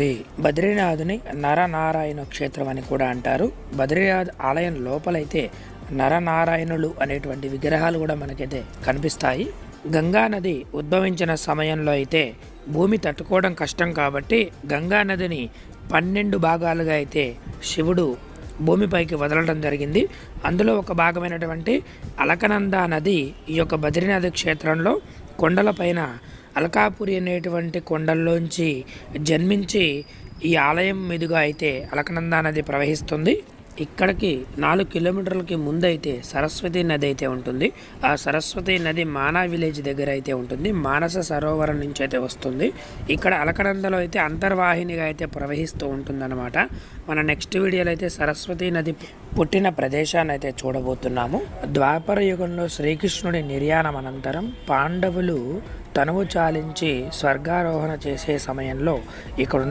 ఉంటుంది. బద్రీనాథుని నరనారాయణ క్షేత్రం అని కూడా అంటారు. బద్రీనాథ్ ఆలయం లోపలైతే నరనారాయణులు అనేటువంటి విగ్రహాలు కూడా మనకైతే కనిపిస్తాయి. గంగా నది ఉద్భవించిన సమయంలో అయితే భూమి తట్టుకోవడం కష్టం కాబట్టి గంగా నదిని 12 భాగాలుగా అయితే శివుడు భూమిపైకి వదలడం జరిగింది. అందులో ఒక భాగమైనటువంటి అలకనంద నది ఈ యొక్క బద్రీనాథ్ క్షేత్రంలో కొండలపైన అలకాపురి అనేటువంటి కొండల్లోంచి జన్మించి ఈ ఆలయం మీదుగా అయితే అలకనంద నది ప్రవహిస్తుంది. ఇక్కడికి 4 కిలోమీటర్లకి ముందైతే సరస్వతి నది అయితే ఉంటుంది. ఆ సరస్వతి నది మానా విలేజ్ దగ్గర అయితే ఉంటుంది. మానస సరోవరం నుంచి అయితే వస్తుంది. ఇక్కడ అలకనందలో అయితే అంతర్వాహినిగా అయితే ప్రవహిస్తూ ఉంటుందన్నమాట. మన నెక్స్ట్ వీడియోలో అయితే సరస్వతి నది పుట్టిన ప్రదేశాన్ని అయితే చూడబోతున్నాము. ద్వాపర యుగంలో శ్రీకృష్ణుడి నిర్యాణం అనంతరం పాండవులు తనువు చాలించి స్వర్గారోహణ చేసే సమయంలో ఇక్కడ